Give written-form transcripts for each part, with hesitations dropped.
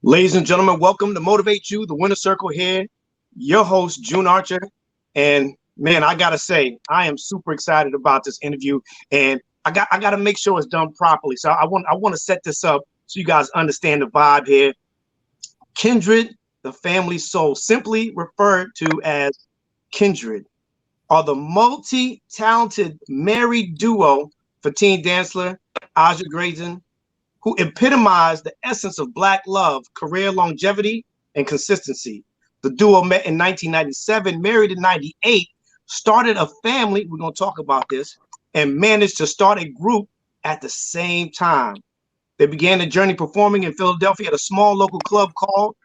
Ladies and gentlemen, welcome to Motivate You, the Winner Circle here. Your host, June Archer. And man, I gotta say, I am super excited about this interview. And I gotta make sure it's done properly. So I want to set this up so you guys understand the vibe here. Kindred, the family soul, simply referred to as Kindred, are the multi-talented married duo for Teen Dancler, Aja Grayson, who epitomized the essence of Black love, career longevity, and consistency. The duo met in 1997, married in 98, started a family, we're going to talk about this, and managed to start a group at the same time. They began the journey performing in Philadelphia at a small local club called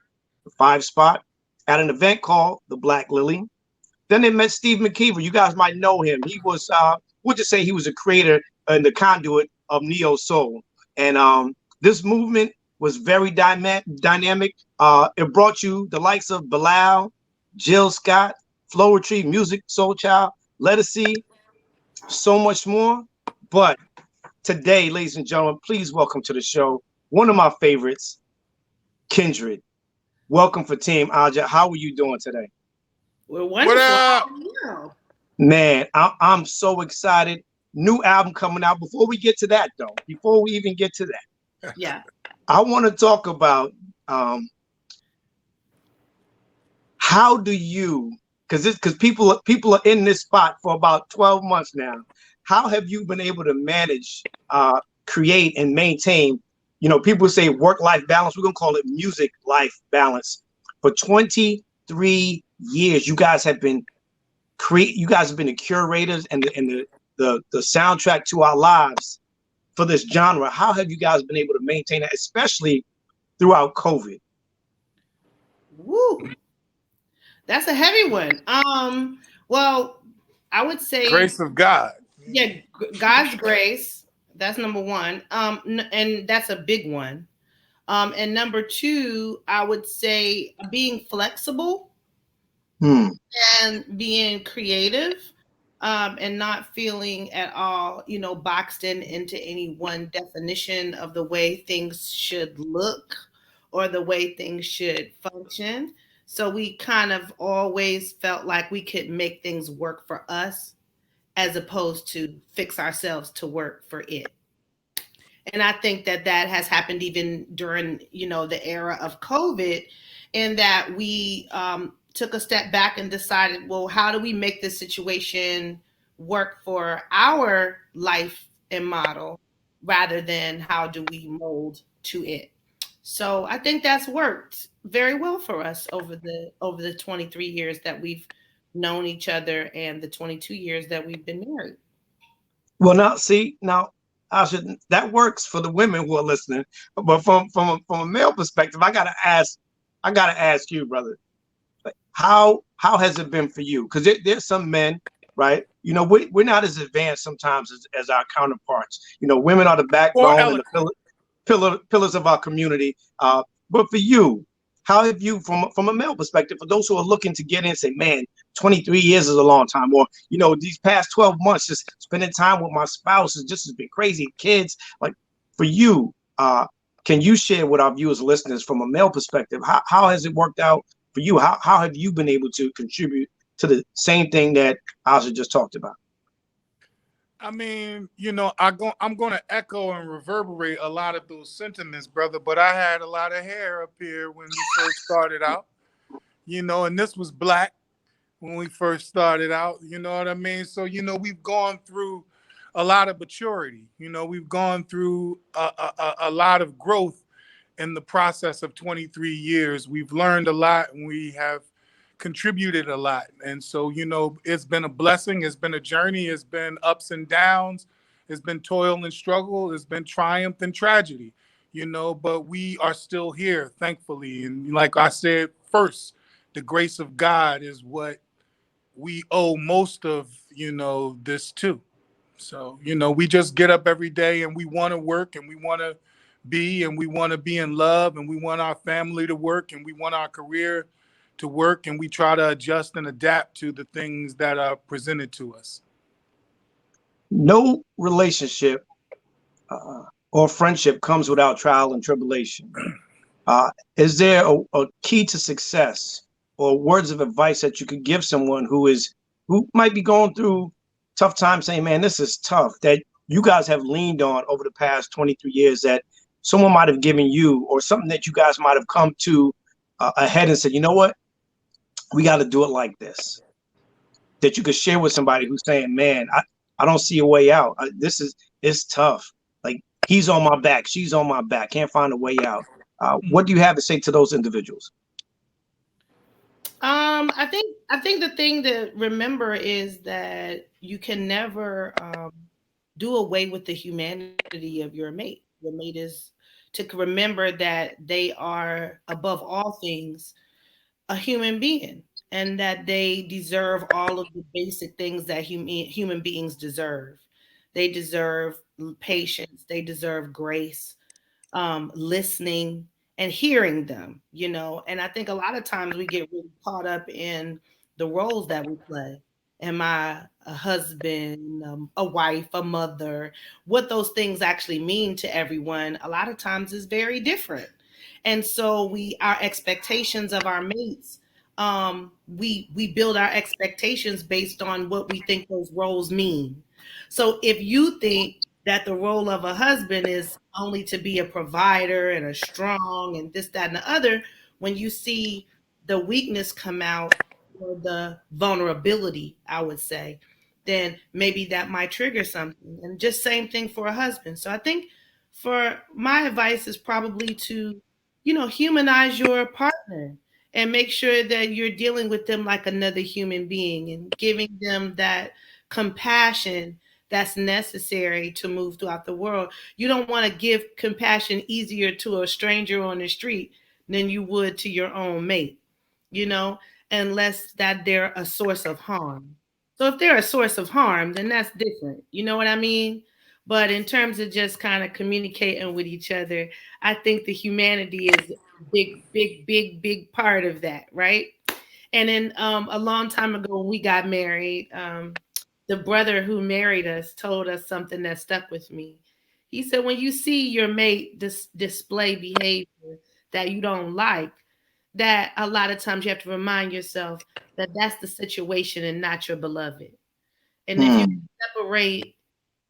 the Five Spot, at an event called the Black Lily. Then they met Steve McKeever. You guys might know him. He was, we'll just say he was a creator and the conduit of Neo Soul. And this movement was very dynamic. It brought you the likes of Bilal, Jill Scott, Flo Retreat, Music Soul Child, Lettucey, so much more. But today, ladies and gentlemen, please welcome to the show one of my favorites, Kindred. Welcome for Team Aja. How are you doing today? We're wonderful. What up? Man, I'm so excited. New album coming out. Before we get to that, though, before we even get to that, Yeah. I want to talk about how do you, because people are in this spot for about 12 months now. How have you been able to manage, create, and maintain? You know, people say work-life balance. We're gonna call it music-life balance. For 23 years, you guys have been the curators and the soundtrack to our lives for this genre. How have you guys been able to maintain that, especially throughout COVID? Woo. That's a heavy one. Well, I would say Grace of God. yeah, God's grace. That's number one. And that's a big one. And number two, I would say being flexible and being creative. And not feeling at all, boxed into any one definition of the way things should look or the way things should function. So we kind of always felt like we could make things work for us as opposed to fix ourselves to work for it. And I think that has happened even during, the era of COVID, in that we took a step back and decided, well, how do we make this situation work for our life and model rather than how do we mold to it? So I think that's worked very well for us over the 23 years that we've known each other and the 22 years that we've been married. Well, now, that works for the women who are listening, but from a male perspective, I gotta ask you, brother, like, how has it been for you? Because there's some men, right? You know, we're not as advanced sometimes as our counterparts. You know, women are the backbone and the pillars of our community. But for you, how have you, from a male perspective, for those who are looking to get in, say, man, 23 years is a long time, or these past 12 months, just spending time with my spouse has just been crazy. Kids, like, for you, can you share with our viewers, listeners, from a male perspective, how has it worked out for you? How have you been able to contribute to the same thing that Aja just talked about? I mean, I'm going to echo and reverberate a lot of those sentiments, brother, but I had a lot of hair up here when we first started out, and this was black when we first started out, you know what I mean? So, we've gone through a lot of maturity, we've gone through a lot of growth in the process of 23 years. We've learned a lot and we have contributed a lot. And so, it's been a blessing. It's been a journey. It's been ups and downs. It's been toil and struggle. It's been triumph and tragedy, but we are still here, thankfully. And like I said, first, the grace of God is what we owe most of, this to. So, we just get up every day and we want to work and we want to be in love and we want our family to work and we want our career to work, and we try to adjust and adapt to the things that are presented to us. No relationship or friendship comes without trial and tribulation. Is there a key to success or words of advice that you could give someone who might be going through tough times, saying, man, this is tough, that you guys have leaned on over the past 23 years, that someone might have given you, or something that you guys might have come to ahead and said, you know what, we got to do it like this, that you could share with somebody who's saying, man, I don't see a way out. It's tough. Like, he's on my back, she's on my back, can't find a way out. What do you have to say to those individuals? I think the thing to remember is that you can never do away with the humanity of your mate. Your mate is to remember that they are above all things a human being, and that they deserve all of the basic things that human beings deserve. They deserve patience. They deserve grace, listening and hearing them, And I think a lot of times we get really caught up in the roles that we play. Am I a husband, a wife, a mother? What those things actually mean to everyone, a lot of times is very different. And so our expectations of our mates, we build our expectations based on what we think those roles mean. So if you think that the role of a husband is only to be a provider and a strong and this, that, and the other, when you see the weakness come out, or the vulnerability, I would say, then maybe that might trigger something. And just same thing for a husband. So I think for my advice is probably to, humanize your partner and make sure that you're dealing with them like another human being and giving them that compassion that's necessary to move throughout the world. You don't want to give compassion easier to a stranger on the street than you would to your own mate, unless that they're a source of harm. So if they're a source of harm, then that's different. You know what I mean? But in terms of just kind of communicating with each other, I think the humanity is a big, big, big, big part of that, right? And then a long time ago when we got married, the brother who married us told us something that stuck with me. He said, when you see your mate display behavior that you don't like, that a lot of times you have to remind yourself that that's the situation and not your beloved. And if you separate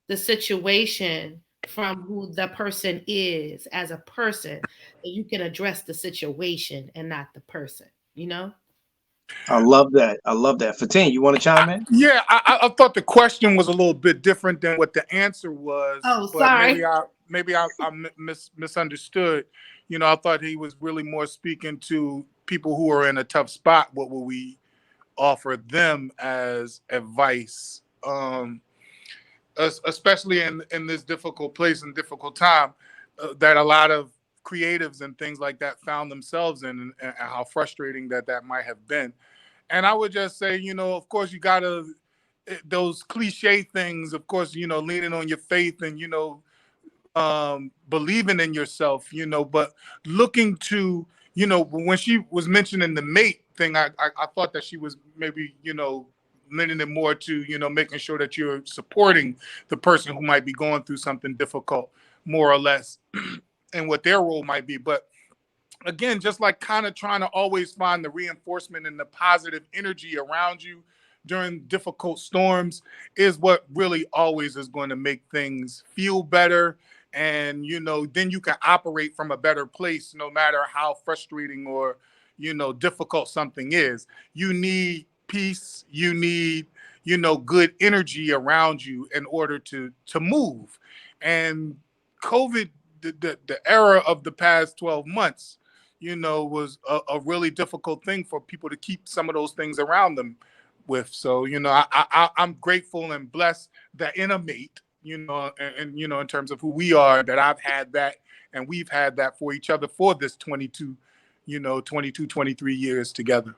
the situation from who the person is as a person, then you can address the situation and not the person, I love that. I love that. Fatin, you want to chime in? Yeah, I thought the question was a little bit different than what the answer was, Oh, but sorry. maybe I misunderstood. I thought he was really more speaking to people who are in a tough spot. What will we offer them as advice, especially in this difficult place and difficult time that a lot of creatives and things like that found themselves in, and how frustrating that might have been. And I would just say, of course, you gotta those cliche things. Of course, leaning on your faith and believing in yourself. But looking to when she was mentioning the mate thing, I thought that she was maybe lending it more to making sure that you're supporting the person who might be going through something difficult, more or less, and what their role might be. But again, just like kind of trying to always find the reinforcement and the positive energy around you during difficult storms is what really always is going to make things feel better. And, then you can operate from a better place, no matter how frustrating or, difficult something is. You need peace. You need, good energy around you in order to move. And COVID, the era of the past 12 months, was a really difficult thing for people to keep some of those things around them with. So, I'm grateful and blessed that in a mate, and in terms of who we are, that I've had that and we've had that for each other for this 22, 23 years together.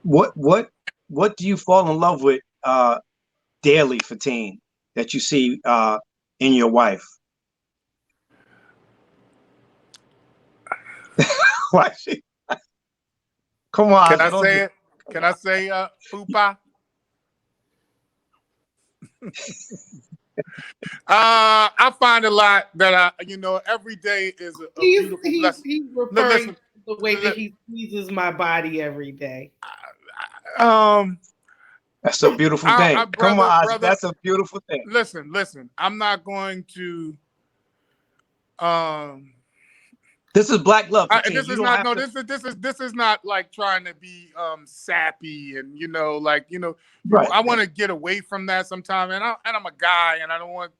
What do you fall in love with daily, Fatin, that you see in your wife? Why she? Come on. Can I say it? Can I say Fupa? I find a lot that every day is a beautiful blessing. He's referring to the way that he squeezes my body every day. That's a beautiful thing. Come on, Isaac. That's a beautiful thing. Listen. I'm not going to. This is Black Love. This is not like trying to be sappy and right. I want to get away from that sometime. And I'm a guy, and I don't want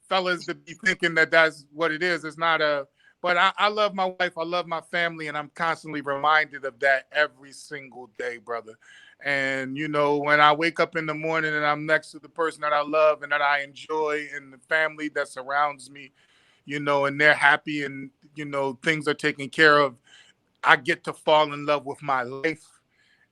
fellas to be thinking that that's what it is. It's not a. But I love my wife. I love my family, and I'm constantly reminded of that every single day, brother. And, when I wake up in the morning and I'm next to the person that I love and that I enjoy and the family that surrounds me, and they're happy and, things are taken care of, I get to fall in love with my life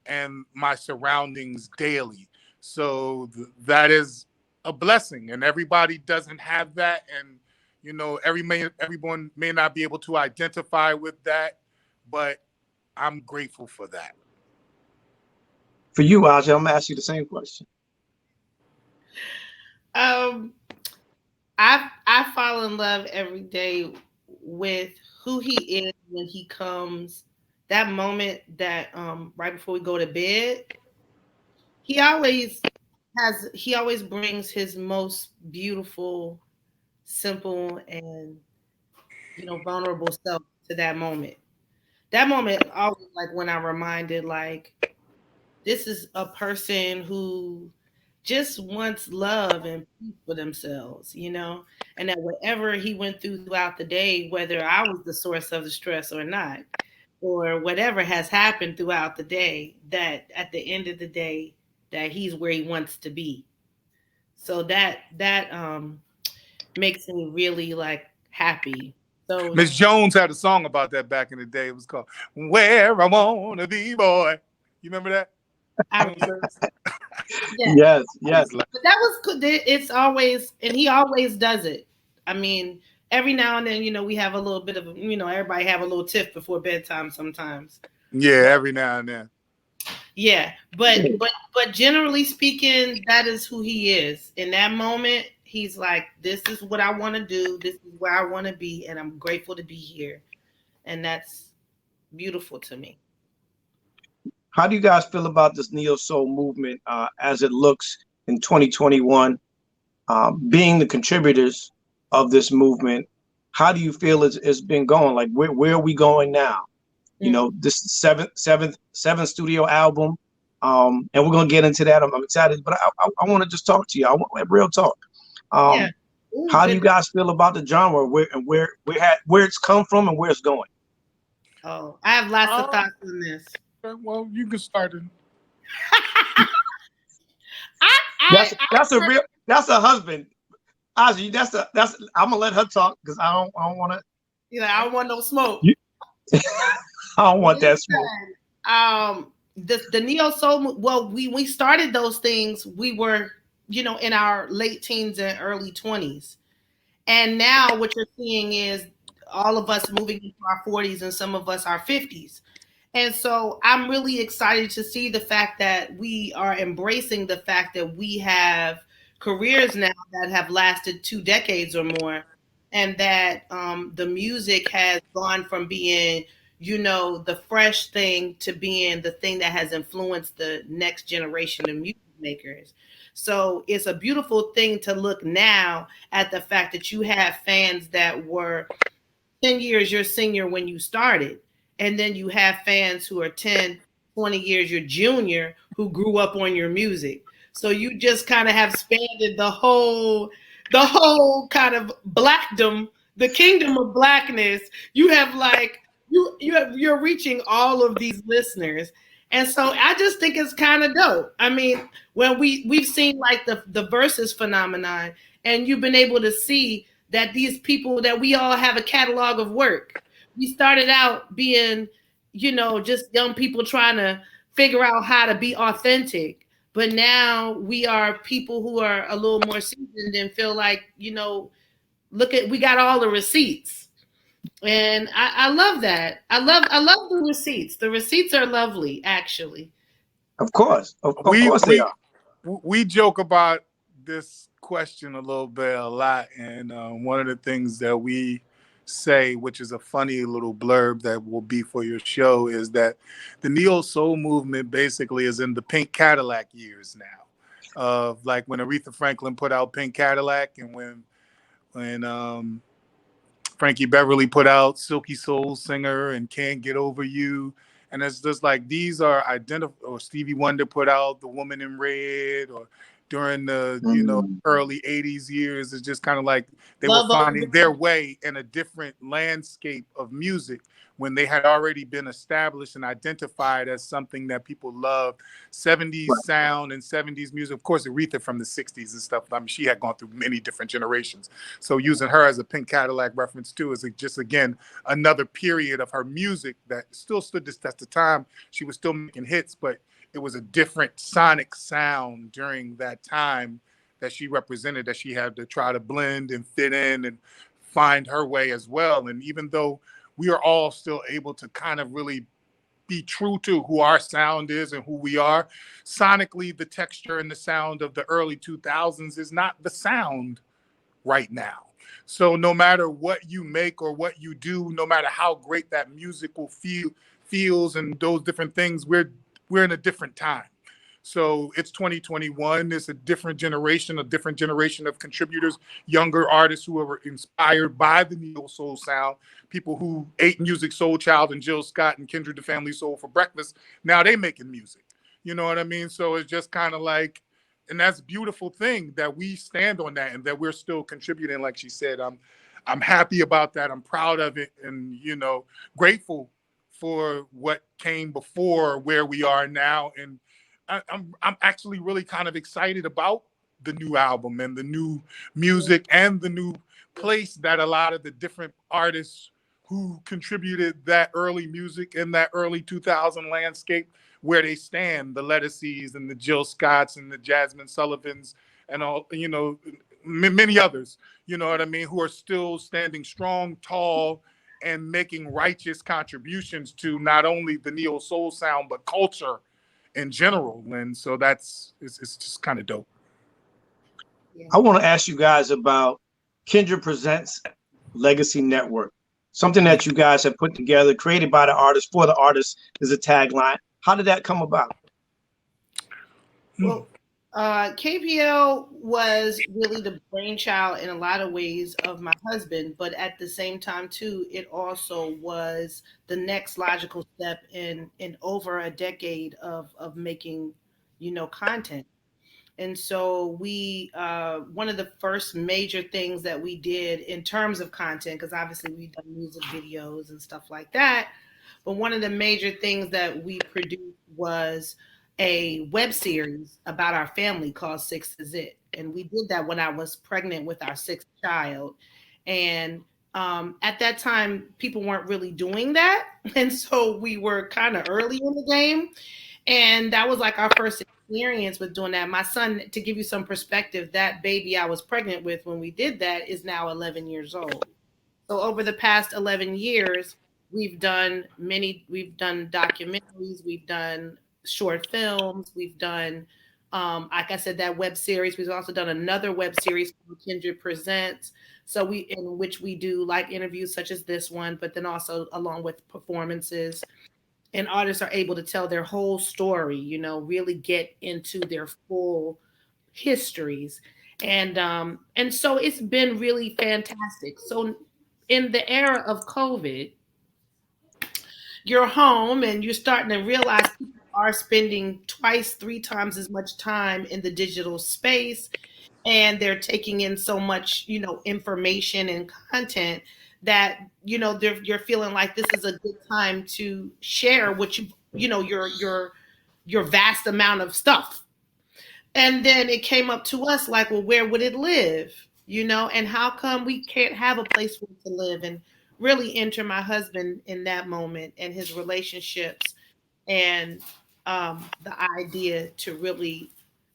and my surroundings daily. So that is a blessing, and everybody doesn't have that. And, everyone may not be able to identify with that, but I'm grateful for that. For you, Aja, I'm gonna ask you the same question. I fall in love every day with who he is when he comes. That moment that right before we go to bed, he always brings his most beautiful, simple, and vulnerable self to that moment. That moment always, like, when I'm reminded, like, this is a person who just wants love and peace for themselves, and that whatever he went through throughout the day, whether I was the source of the stress or not, or whatever has happened throughout the day, that at the end of the day, that he's where he wants to be. So that makes me really, like, happy. So Miss Jones had a song about that back in the day. It was called "Where I Wanna Be, Boy." You remember that? Yes. But that was good. It's always, and he always does it. I mean, every now and then, we have a little bit of, everybody have a little tiff before bedtime sometimes. Yeah, every now and then. Yeah, but generally speaking, that is who he is. In that moment, he's like, this is what I want to do. This is where I want to be, and I'm grateful to be here. And that's beautiful to me. How do you guys feel about this neo soul movement as it looks in 2021? Being the contributors of this movement, how do you feel it's been going? Like, where are we going now? This seventh studio album, and we're gonna get into that. I'm excited, but I want to just talk to you. I want real talk. How do you guys feel about the genre? Where it's come from and where it's going? Oh, I have lots of thoughts on this. Well, you can start it. That's a husband. Ozzy, that's I'm gonna let her talk because I don't want to. I don't want no smoke. I don't want that smoke. The neo soul. Well, we started those things. We were, in our late teens and early 20s, and now what you're seeing is all of us moving into our 40s and some of us our 50s. And so I'm really excited to see the fact that we are embracing the fact that we have careers now that have lasted 2 decades or more, and that the music has gone from being, the fresh thing to being the thing that has influenced the next generation of music makers. So it's a beautiful thing to look now at the fact that you have fans that were 10 years your senior when you started. And then you have fans who are 10, 20 years your junior who grew up on your music. So you just kind of have expanded the whole kind of blackdom, the kingdom of blackness. You have you're reaching all of these listeners. And so I just think it's kind of dope. I mean, when we've seen like the versus phenomenon, and you've been able to see that these people, that we all have a catalog of work. We started out being, just young people trying to figure out how to be authentic. But now we are people who are a little more seasoned and feel like, we got all the receipts. And I love that. I love the receipts. The receipts are lovely, actually. Of course they are. We joke about this question a little bit a lot, and one of the things that we say, which is a funny little blurb that will be for your show, is that the neo soul movement basically is in the Pink Cadillac years now, of like when Aretha Franklin put out Pink Cadillac, and when Frankie Beverly put out Silky Soul Singer and Can't Get Over You. And it's just like these are or Stevie Wonder put out The Woman in Red, or during the early 80s years. It's just kind of like they were Love finding their way in a different landscape of music when they had already been established and identified as something that people loved. 70s sound and 70s music. Of course, Aretha from the 60s and stuff. I mean, she had gone through many different generations. So using her as a Pink Cadillac reference too is just, again, another period of her music that still stood the test of time. She was still making hits, but it was a different sonic sound during that time that she represented, that she had to try to blend and fit in and find her way as well. And even though we are all still able to kind of really be true to who our sound is and who we are, sonically, the texture and the sound of the early 2000s is not the sound right now. So no matter what you make or what you do, no matter how great that musical feels and those different things, we're in a different time. So it's 2021. It's a different generation of contributors, younger artists who are inspired by the neo soul sound, people who ate Music Soul Child and Jill Scott and Kindred the Family Soul for breakfast. Now they making music. You know what I mean? So it's just kind of like, and that's a beautiful thing that we stand on that and that we're still contributing. Like she said, I'm happy about that. I'm proud of it, and grateful for what came before where we are now. And I'm actually really kind of excited about the new album and the new music and the new place that a lot of the different artists who contributed that early music in that early 2000 landscape, where they stand, the Lettuceys and the Jill Scotts and the Jasmine Sullivans and all, many others, you know what I mean, who are still standing strong, tall, and making righteous contributions to not only the neo soul sound, but culture in general. And so it's just kind of dope. I want to ask you guys about Kindred Presents Legacy Network, something that you guys have put together, created by the artist, for the artist, is a tagline. How did that come about? Well, KPL was really the brainchild in a lot of ways of my husband, but at the same time too, it also was the next logical step in over a decade of making, content. And so we, one of the first major things that we did in terms of content, because obviously we've done music videos and stuff like that, but one of the major things that we produced was a web series about our family called Six Is It. And we did that when I was pregnant with our sixth child. And at that time, people weren't really doing that. And so we were kind of early in the game. And that was like our first experience with doing that. My son, to give you some perspective, that baby I was pregnant with when we did that is now 11 years old. So over the past 11 years, we've done documentaries, we've done short films, we've done, like I said, that web series. We've also done another web series called Kindred Presents. So in which we do like interviews such as this one, but then also along with performances. And artists are able to tell their whole story, really get into their full histories. And so it's been really fantastic. So in the era of COVID, you're home and you're starting to realize people are spending twice, three times as much time in the digital space, and they're taking in so much, information and content that, you're feeling like this is a good time to share what your vast amount of stuff. And then it came up to us like, well, where would it live? And how come we can't have a place for it to live? And really enter my husband in that moment and his relationships and the idea to really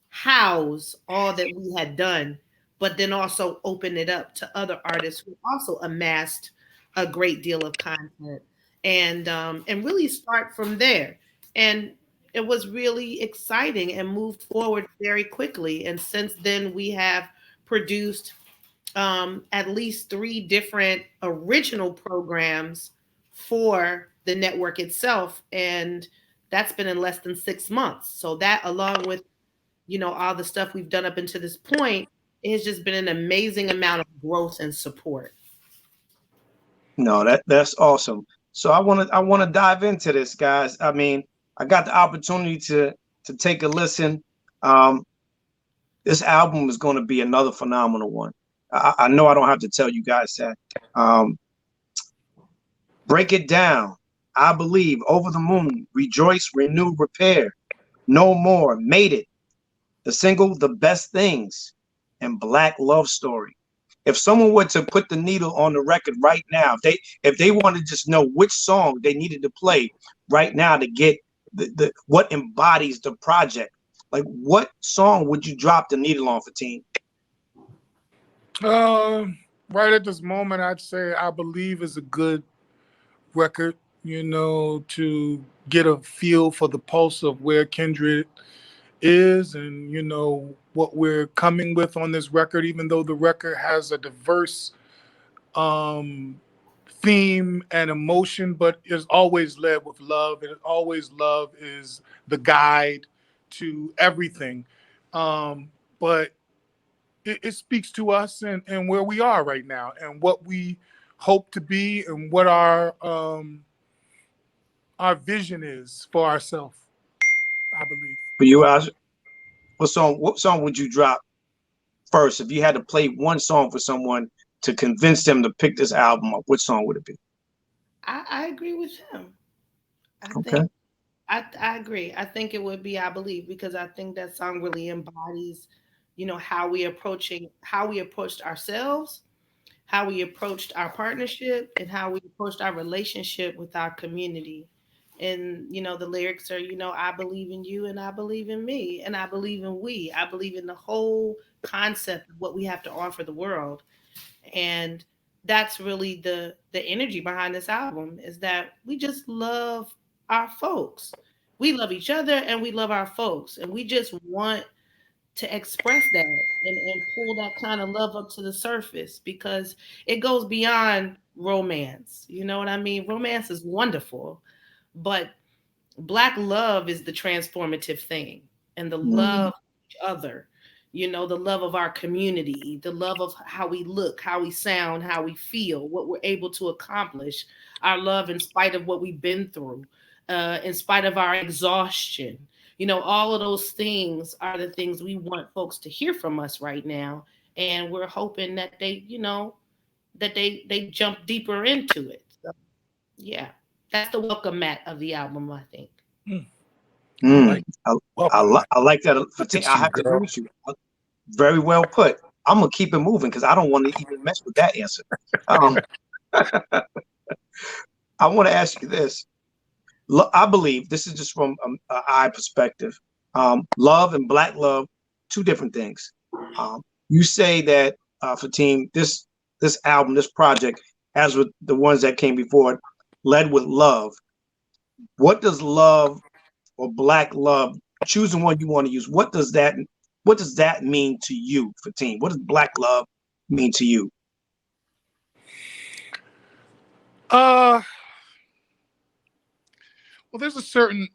house all that we had done, but then also open it up to other artists who also amassed a great deal of content and really start from there. And it was really exciting and moved forward very quickly. And since then, we have produced at least 3 different original programs for the network itself, and that's been in less than 6 months. So that, along with all the stuff we've done up until this point, it has just been an amazing amount of growth and support. No, that's awesome. So I want to dive into this, guys. I mean, I got the opportunity to take a listen. Um, this album is going to be another phenomenal one. I know I don't have to tell you guys that. Break it down. I believe, over the moon, rejoice, renew, repair, no more, made it. The single, the best things, and Black Love Story. If someone were to put the needle on the record right now, if they want to just know which song they needed to play right now to get the what embodies the project, like what song would you drop the needle on for Team? Right at this moment, I'd say I Believe is a good record, to get a feel for the pulse of where Kindred is and, what we're coming with on this record, even though the record has a diverse theme and emotion, but is always led with love. And always love is the guide to everything. But it speaks to us and where we are right now and what we hope to be and what our vision is for ourselves, I believe. For you, Ash, what song would you drop first if you had to play one song for someone to convince them to pick this album up? Which song would it be? I agree with him. Okay. I agree. I think it would be I Believe, because I think that song really embodies, how we approached ourselves, how we approached our partnership, and how we approached our relationship with our community. And the lyrics are, I believe in you and I believe in me and I believe in we. I believe in the whole concept of what we have to offer the world. And that's really the energy behind this album, is that we just love our folks. We love each other and we love our folks. And we just want to express that and pull that kind of love up to the surface, because it goes beyond romance. You know what I mean? Romance is wonderful, but Black love is the transformative thing, and the love of each other, the love of our community, the love of how we look, how we sound, how we feel, what we're able to accomplish, our love in spite of what we've been through, in spite of our exhaustion. All of those things are the things we want folks to hear from us right now. And we're hoping that they jump deeper into it. So, yeah, that's the welcome mat of the album, I think. I like that. I have to agree Girl. with you. Very well put. I'm gonna keep it moving because I don't want to even mess with that answer. I want to ask you this. I believe this is just from an eye perspective. Love and Black love, two different things. You say that for Team, this album, this project, as with the ones that came before it, led with love. What does love or Black love, choosing one you want to use, what does that mean to you for Team? What does Black love mean to you? Well, there's a certain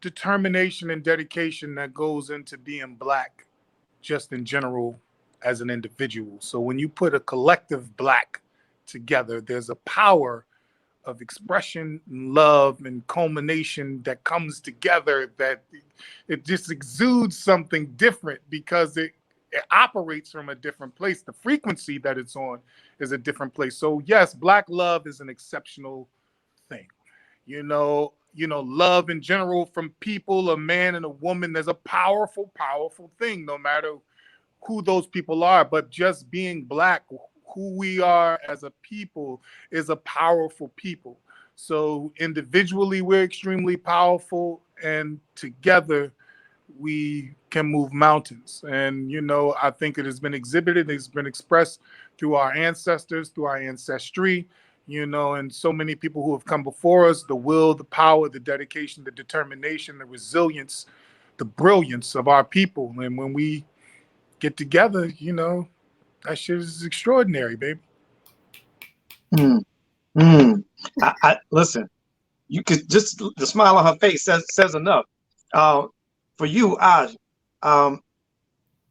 determination and dedication that goes into being Black just in general as an individual. So when you put a collective Black together, there's a power of expression and love and culmination that comes together, that it just exudes something different because it operates from a different place. The frequency that it's on is a different place. So yes, Black love is an exceptional thing. Love in general from people, a man and a woman, there's a powerful, powerful thing, no matter who those people are. But just being Black, who we are as a people, is a powerful people. So individually, we're extremely powerful, and together we can move mountains. And, I think it has been exhibited, it's been expressed through our ancestors, through our ancestry, and so many people who have come before us, the will, the power, the dedication, the determination, the resilience, the brilliance of our people. And when we get together, you know, that shit is extraordinary, baby. Mm, mm. I listen. You could just the smile on her face says enough. Uh, for you, Aj, um,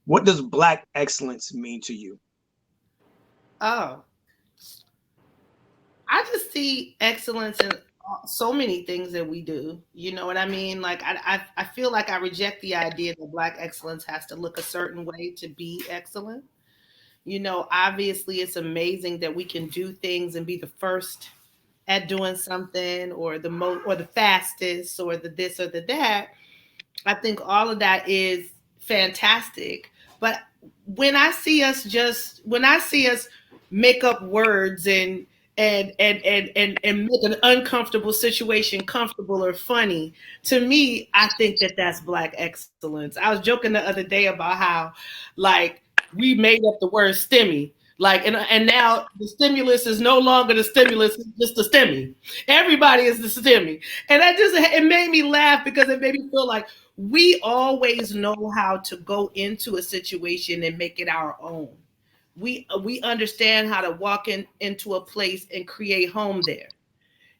what does Black excellence mean to you? Oh, I just see excellence in so many things that we do. You know what I mean? Like I feel like I reject the idea that Black excellence has to look a certain way to be excellent. You know, obviously it's amazing that we can do things and be the first at doing something, or the most, or the fastest, or the this or the that. I think all of that is fantastic. But when I see us make up words and make an uncomfortable situation comfortable or funny, to me, I think that that's Black excellence. I was joking the other day about how, like, we made up the word stimmy. Like, and now the stimulus is no longer the stimulus, it's just the stimmy. Everybody is the stimmy. And that just, it made me laugh because it made me feel like we always know how to go into a situation and make it our own. We understand how to walk into a place and create home there.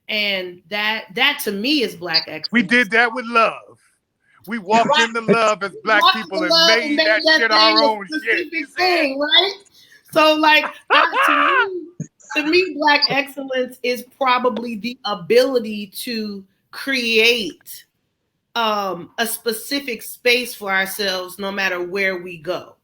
And that to me is Black We excellence. did that with love. We walked into love as Black Walk people in and love and made make that that shit thing our a own shit. You specific see it? thing, right? So, like, to me, Black excellence is probably the ability to create a specific space for ourselves no matter where we go.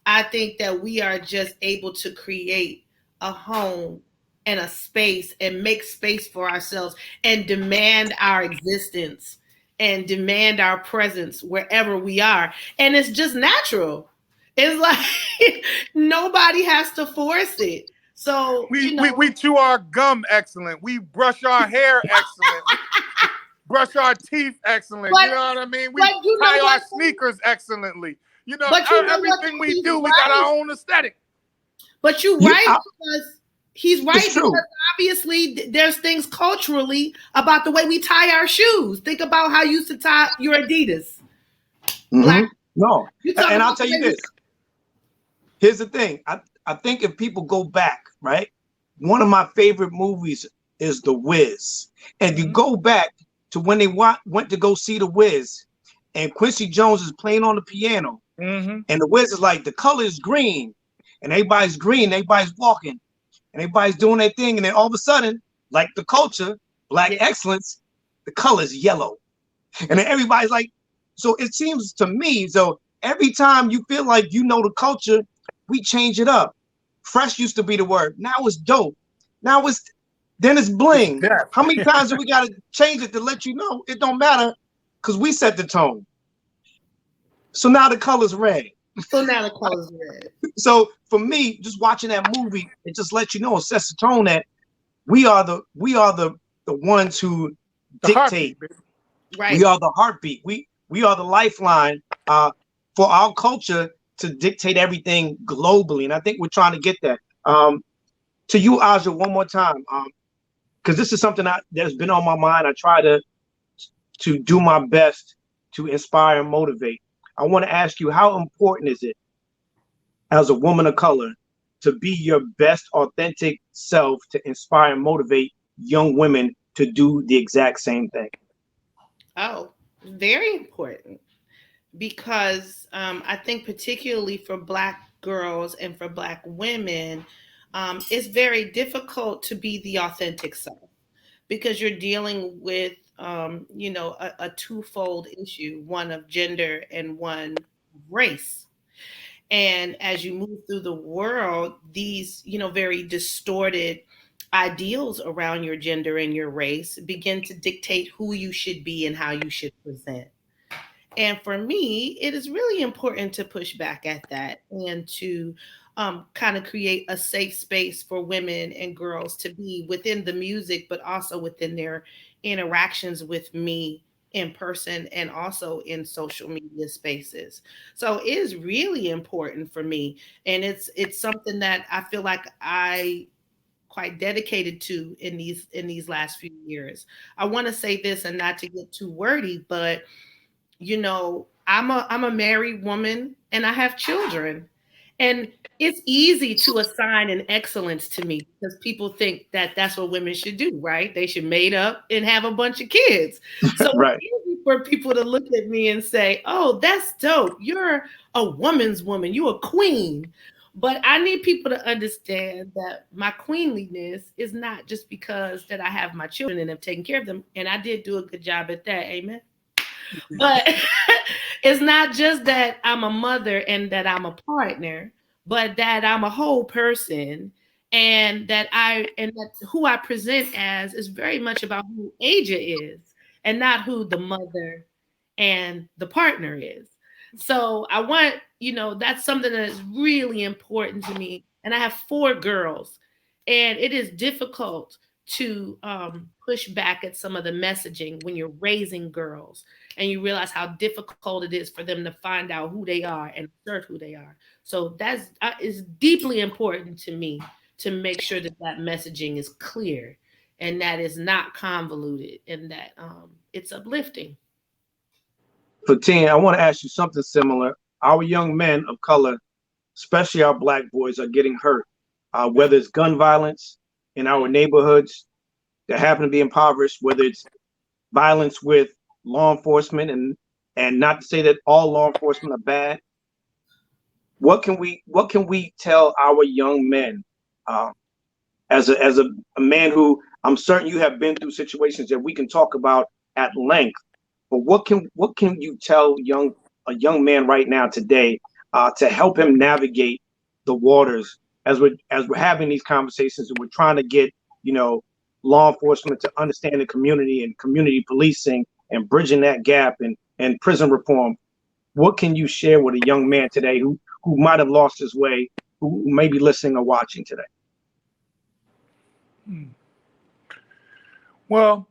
I think that we are just able to create a home and a space and make space for ourselves and demand our existence and demand our presence wherever we are. And it's just natural. It's like nobody has to force it. So, We, we chew our gum excellent. We brush our hair excellent. We brush our teeth excellent. You but know what I mean? We but you know tie our what? sneakers excellently. You know, But you know what? everything we He's do, we got right. our own aesthetic. But you're You, right, because he's right, it's true. because obviously there's things culturally about the way we tie our shoes. Think about how you used to tie your Adidas. Black. No, You talk and about I'll the tell you way we. this. Here's the thing. I think if people go back, right, one of my favorite movies is The Wiz. And you go back to when they went to go see The Wiz, and Quincy Jones is playing on the piano, Mm-hmm. and The Wiz is like, the color is green, and everybody's green, everybody's walking, and everybody's doing their thing, and then all of a sudden, like the culture, Black Yeah. excellence, the color is yellow, and then everybody's like, so it seems to me, so every time you feel like you know the culture, we change it up. Fresh used to be the word. Now it's dope. Now it's then it's It's bling. death. How many times do we gotta change it to let you know it don't matter? Because we set the tone. So now the color's red. So now the color's red. So for me, just watching that movie, it just lets you know, it sets the tone that we are the ones who The dictate. heartbeat, baby. Right. We are the heartbeat. We are the lifeline for our culture to dictate everything globally. And I think we're trying to get that. To you, Aja, one more time, because this is something that's been on my mind. I try to do my best to inspire and motivate. I want to ask you, how important is it as a woman of color to be your best authentic self to inspire and motivate young women to do the exact same thing? Oh, very important. Because I think particularly for Black girls and for Black women, it's very difficult to be the authentic self because you're dealing with a twofold issue, one of gender and one race. And as you move through the world, these very distorted ideals around your gender and your race begin to dictate who you should be and how you should present. And for me, it is really important to push back at that and to kind of create a safe space for women and girls to be within the music, but also within their interactions with me in person and also in social media spaces. So it is really important for me. And it's something that I feel like I quite dedicated to in these last few years. I want to say this and not to get too wordy, but I'm a married woman and I have children. And it's easy to assign an excellence to me because people think that that's what women should do, right? They should mate up and have a bunch of kids. So Right. it's easy for people to look at me and say, "Oh, that's dope. You're a woman's woman. You're a queen." But I need people to understand that my queenliness is not just because that I have my children and I'm taking care of them. And I did do a good job at that. Amen. But it's not just that I'm a mother and that I'm a partner, but that I'm a whole person and that who I present as is very much about who Aja is and not who the mother and the partner is. So I want, that's something that is really important to me. And I have 4 girls, and it is difficult to push back at some of the messaging when you're raising girls and you realize how difficult it is for them to find out who they are and assert who they are. So that's is deeply important to me to make sure that that messaging is clear and that is not convoluted and that it's uplifting. Fatine, I want to ask you something similar. Our young men of color, especially our black boys, are getting hurt, whether it's gun violence in our neighborhoods that happen to be impoverished, whether it's violence with law enforcement, and not to say that all law enforcement are bad. What can we tell our young men, uh, as a man who I'm certain you have been through situations that we can talk about at length, but what can you tell a young man right now today, to help him navigate the waters as we're having these conversations and we're trying to get, you know law enforcement to understand the community and community policing and bridging that gap and prison reform. What can you share with a young man today who might have lost his way, who may be listening or watching today? Well,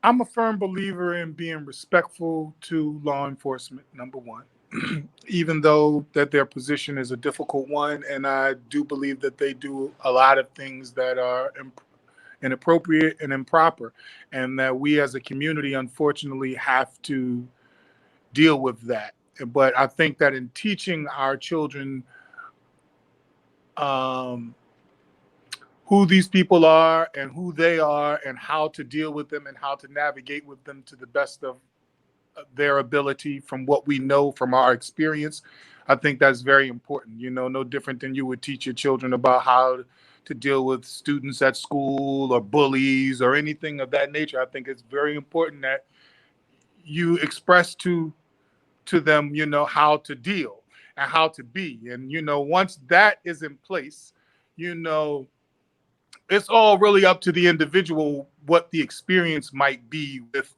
I'm a firm believer in being respectful to law enforcement, number one, even though that their position is a difficult one. And I do believe that they do a lot of things that are inappropriate and improper, and that we as a community, unfortunately, have to deal with that. But I think that in teaching our children um, who these people are and who they are and how to deal with them and how to navigate with them to the best of their ability from what we know from our experience, I think that's very important. No different than you would teach your children about how to deal with students at school or bullies or anything of that nature. I think it's very important that you express to them, how to deal and how to be. And, once that is in place, you know, it's all really up to the individual what the experience might be with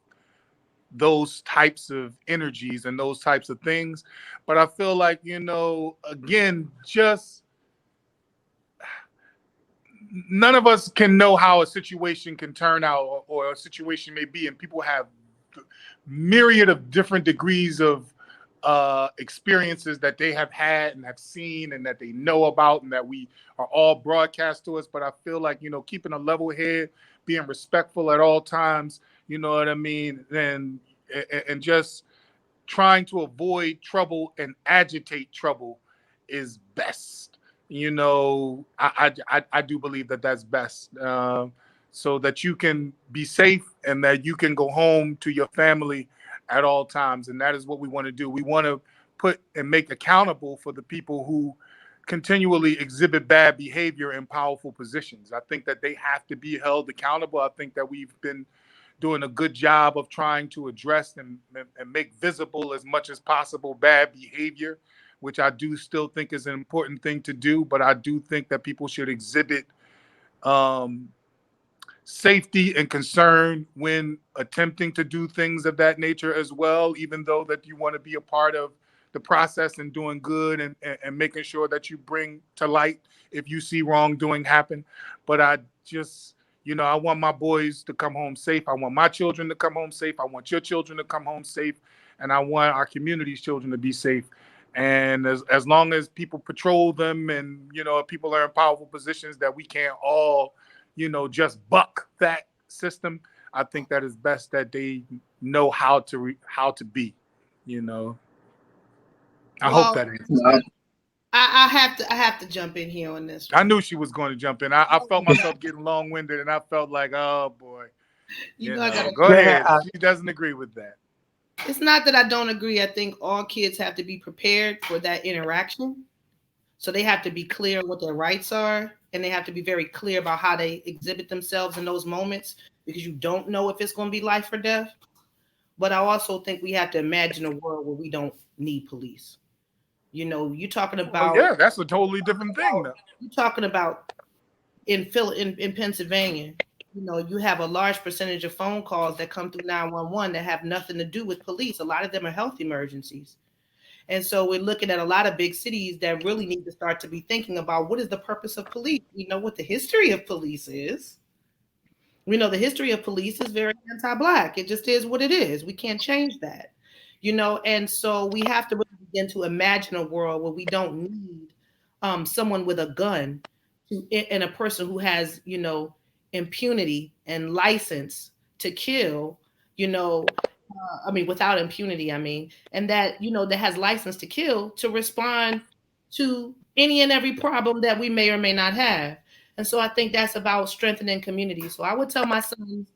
those types of energies and those types of things. But I feel like, again, just none of us can know how a situation can turn out, or a situation may be, and people have myriad of different degrees of experiences that they have had and have seen and that they know about and that we are all broadcast to us. But I feel like, keeping a level head, being respectful at all times, you know what I mean, and just trying to avoid trouble and agitate trouble is best. I do believe that that's best, so that you can be safe and that you can go home to your family at all times. And that is what we want to do. We want to put and make accountable for the people who continually exhibit bad behavior in powerful positions. I think that they have to be held accountable. I think that we've been doing a good job of trying to address and make visible as much as possible bad behavior, which I do still think is an important thing to do. But I do think that people should exhibit um, safety and concern when attempting to do things of that nature as well, even though that you want to be a part of the process and doing good and making sure that you bring to light if you see wrongdoing happen. But I just, I want my boys to come home safe. I want my children to come home safe. I want your children to come home safe. And I want our community's children to be safe. And as long as people patrol them and, people are in powerful positions that we can't all, just buck that system, I think that is best that they know how to be, I hope that answers that. I have to jump in here on this one. I knew she was going to jump in. I felt myself getting long-winded, and I felt like, oh boy. You know I gotta go ahead. She doesn't agree with that. It's not that I don't agree. I think all kids have to be prepared for that interaction. So they have to be clear what their rights are, and they have to be very clear about how they exhibit themselves in those moments, because you don't know if it's going to be life or death. But I also think we have to imagine a world where we don't need police. You know, you're talking about... yeah, that's a totally different thing, though. You're talking about in Pennsylvania, you know, you have a large percentage of phone calls that come through 911 that have nothing to do with police. A lot of them are health emergencies. And so we're looking at a lot of big cities that really need to start to be thinking about what is the purpose of police. We know what the history of police is. We know the history of police is very anti-Black. It just is what it is. We can't change that, you know. And so we have to really begin to imagine a world where we don't need someone with a gun and a person who has, you know, impunity and license to kill, you know, without impunity, and that, you know, that has license to kill, to respond to any and every problem that we may or may not have. And so I think that's about strengthening community. So I would tell my sons,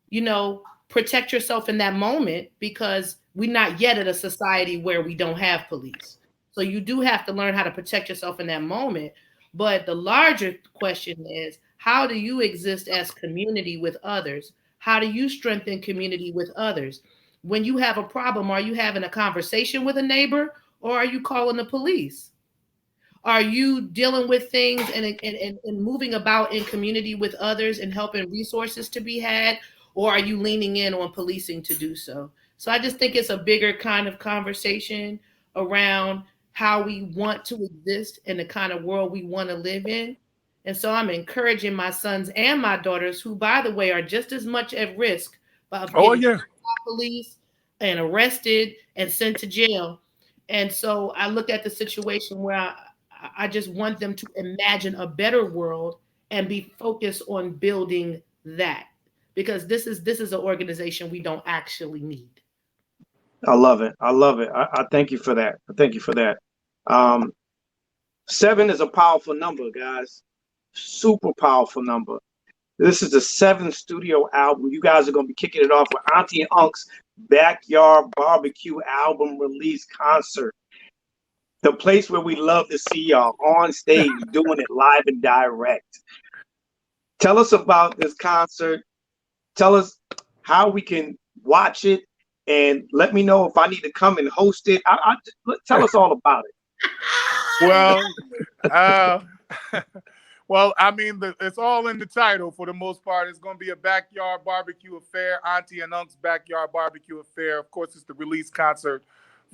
you know, protect yourself in that moment, because we're not yet at a society where we don't have police. So you do have to learn how to protect yourself in that moment. But the larger question is, how do you exist as community with others? How do you strengthen community with others? When you have a problem, are you having a conversation with a neighbor, or are you calling the police? Are you dealing with things and moving about in community with others and helping resources to be had, or are you leaning in on policing to do so? So I just think it's a bigger kind of conversation around how we want to exist and the kind of world we want to live in. And so I'm encouraging my sons and my daughters, who, by the way, are just as much at risk of getting police and arrested and sent to jail. And so I look at the situation where I just want them to imagine a better world and be focused on building that, because this is an organization we don't actually need. I love it. I thank you for that. 7 is a powerful number, guys. Super powerful number. This is the 7th studio album. You guys are going to be kicking it off with Auntie Unc's Backyard Barbecue album release concert. The place where we love to see y'all on stage doing it live and direct. Tell us about this concert. Tell us how we can watch it, and let me know if I need to come and host it. Tell us all about it. Well, I mean, it's all in the title for the most part. It's going to be a backyard barbecue affair, Auntie and Unc's Backyard Barbecue Affair. Of course, it's the release concert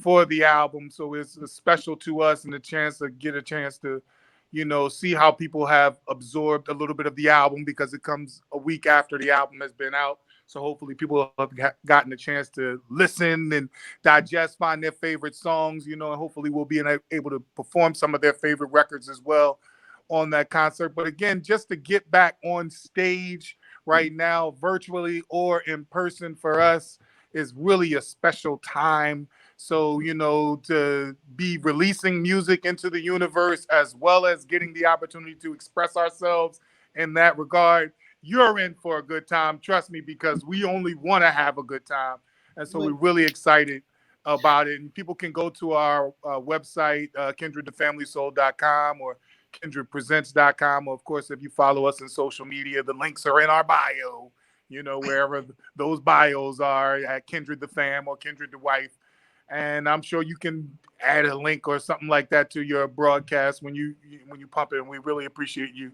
for the album, so it's special to us, and get a chance to, you know, see how people have absorbed a little bit of the album, because it comes a week after the album has been out. So hopefully people have gotten a chance to listen and digest, find their favorite songs, you know, and hopefully we'll be able to perform some of their favorite records as well on that concert. But again, just to get back on stage right now, virtually or in person, for us is really a special time. So, you know, to be releasing music into the universe, as well as getting the opportunity to express ourselves in that regard, you're in for a good time. Trust me, because we only want to have a good time. And so we're really excited about it. And people can go to our website, kindredthefamilysoul.com or kindredpresents.com. Or, of course, if you follow us on social media, the links are in our bio, you know, wherever those bios are, at Kindred the Fam or Kindred the Wife. And I'm sure you can add a link or something like that to your broadcast when you pump it. And we really appreciate you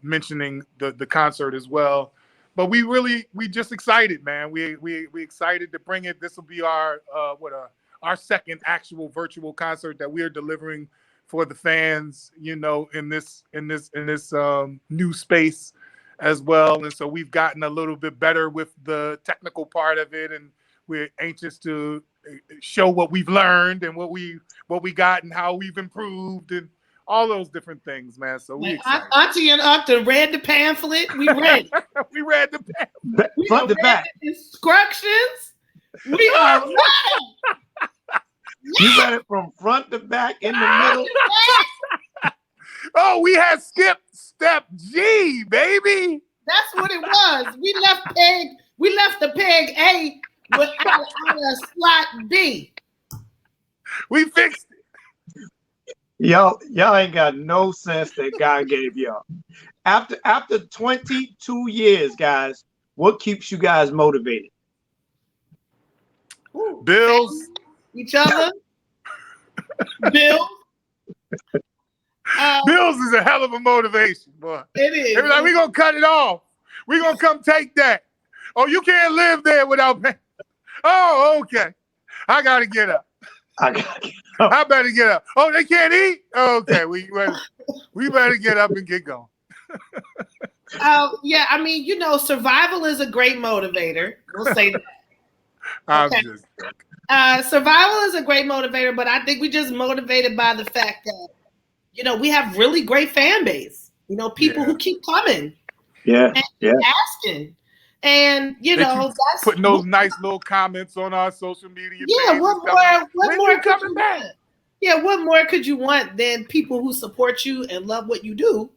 mentioning the concert as well. But we just excited, man. We excited to bring it. This will be our second actual virtual concert that we are delivering for the fans, you know, in this new space as well. And so we've gotten a little bit better with the technical part of it, and we're anxious to show what we've learned and what we got and how we've improved and all those different things, man. So we excited. Auntie and Unc read the pamphlet. We read it. We read the pamphlet. Front to back. Instructions. We are ready. You read it from front to back, in the middle. Oh, we had Skip Step G, baby. That's what it was. We left the peg A with out of slot B. We fixed it. Y'all ain't got no sense that God gave y'all. After 22 years, guys, what keeps you guys motivated? Ooh, Bills. Each other. Bills. Bills is a hell of a motivation, boy. It is. They're like, we're going to cut it off. We're going to come take that. Oh, you can't live there without paying. Oh, okay. I got to get up. I better get up. Oh, they can't eat? Okay, we better get up and get going. Yeah, I mean, survival is a great motivator. We'll say that. Okay. Survival is a great motivator, but I think we just motivated by the fact that, we have really great fan base. People who keep coming. And asking. And, that's putting those nice little comments on our social media. Yeah, what more coming back? Yeah, what more could you want than people who support you and love what you do?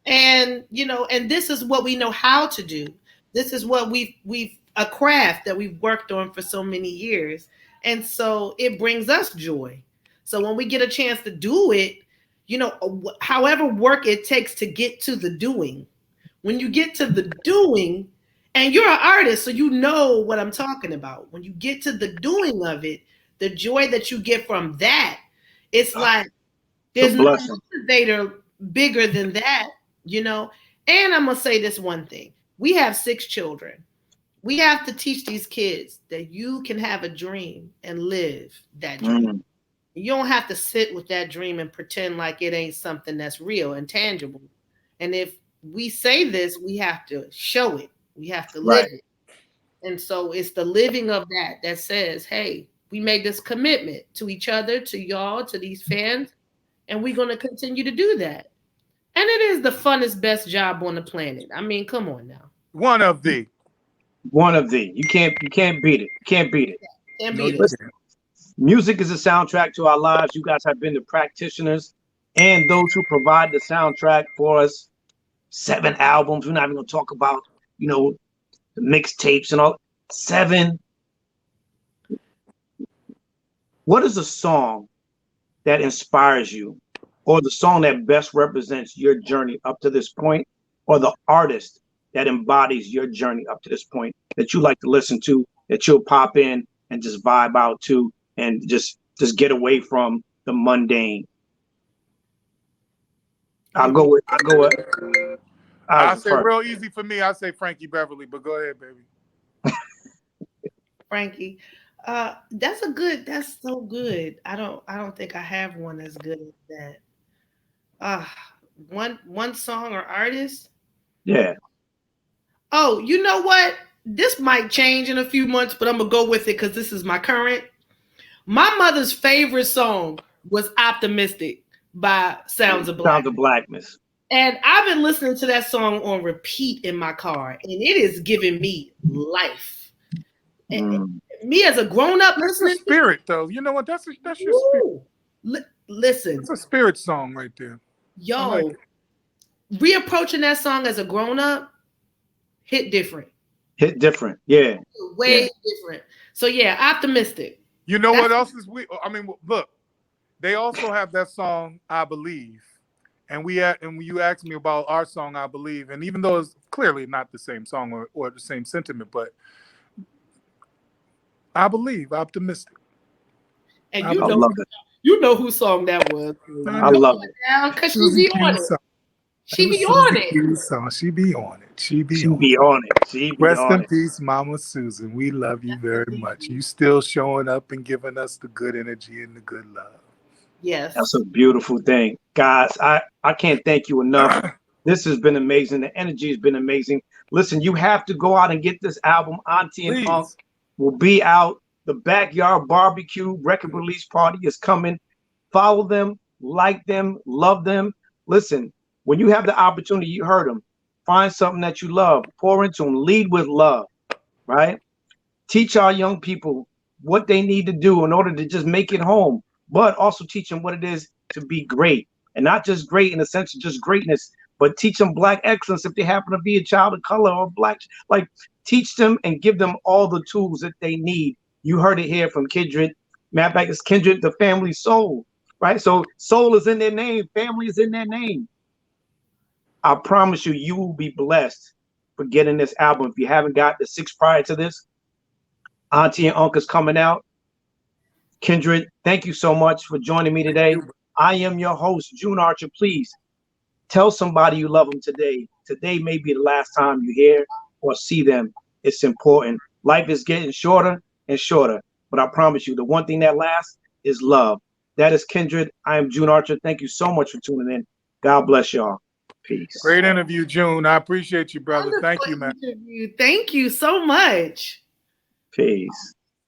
And, and this is what we know how to do. This is what we've a craft that we've worked on for so many years. And so it brings us joy. So when we get a chance to do it, however work it takes to get to the doing, when you get to the doing, and you're an artist, so you know what I'm talking about. When you get to the doing of it, the joy that you get from that, it's like there's no motivator bigger than that, And I'm going to say this one thing. We have 6 children. We have to teach these kids that you can have a dream and live that dream. You don't have to sit with that dream and pretend like it ain't something that's real and tangible. And if we say this, we have to show it. We have to live it. And so it's the living of that says, hey, we made this commitment to each other, to y'all, to these fans, and we're going to continue to do that. And it is the funnest, best job on the planet. I mean, come on now. One of the. You can't beat it. Can't beat it. Can't beat it. Listen, music is a soundtrack to our lives. You guys have been the practitioners and those who provide the soundtrack for us. 7 albums. We're not even going to talk about, the mixtapes and all. 7. What is a song that inspires you, or the song that best represents your journey up to this point, or the artist that embodies your journey up to this point that you like to listen to, that you'll pop in and just vibe out to and just get away from the mundane? I'll go with I'll say real easy for me. I'll say Frankie Beverly, but go ahead, baby. Frankie. That's so good. I don't think I have one as good as that. One song or artist? Yeah. Oh, you know what? This might change in a few months, but I'm gonna go with it because this is my current. My mother's favorite song was Optimistic by Sounds of Blackness. Sounds of Blackness. And I've been listening to that song on repeat in my car, and it is giving me life. And me as a grown-up listening, that's a spirit, though. You know what? That's your spirit. Listen, it's a spirit song right there. Yo, reapproaching that song as a grown-up hit different. Yeah. Way different. So yeah, Optimistic. You know what else is look, they also have that song I Believe. And you asked me about our song, I Believe, and even though it's clearly not the same song or the same sentiment, but I believe, optimistic. And you know whose song that was. I love it. Because she be on it. She be on it. She be on it. She be on it. Rest in peace, Mama Susan. We love you very much. You still showing up and giving us the good energy and the good love. Yes. That's a beautiful thing. Guys, I can't thank you enough. This has been amazing. The energy has been amazing. Listen, you have to go out and get this album. Auntie Unc will be out. The Backyard Barbecue record release party is coming. Follow them, like them, love them. Listen, when you have the opportunity, you heard them. Find something that you love. Pour into them. Lead with love, right? Teach our young people what they need to do in order to just make it home, but also teach them what it is to be great. And not just great in the sense of just greatness, but teach them Black excellence if they happen to be a child of color or Black. Like, teach them and give them all the tools that they need. You heard it here from Kindred. Matter of fact, it's Kindred, the family soul, right? So soul is in their name, family is in their name. I promise you, you will be blessed for getting this album. If you haven't got the 6 prior to this, Auntie Unc is coming out. Kindred, thank you so much for joining me today. I am your host, June Archer. Please tell somebody you love them today. Today may be the last time you hear or see them. It's important. Life is getting shorter and shorter, but I promise you, the one thing that lasts is love. That is Kindred. I am June Archer. Thank you so much for tuning in. God bless y'all. Peace. Great interview, June. I appreciate you, brother. Wonderful Thank you, man. interview. Thank you so much. Peace.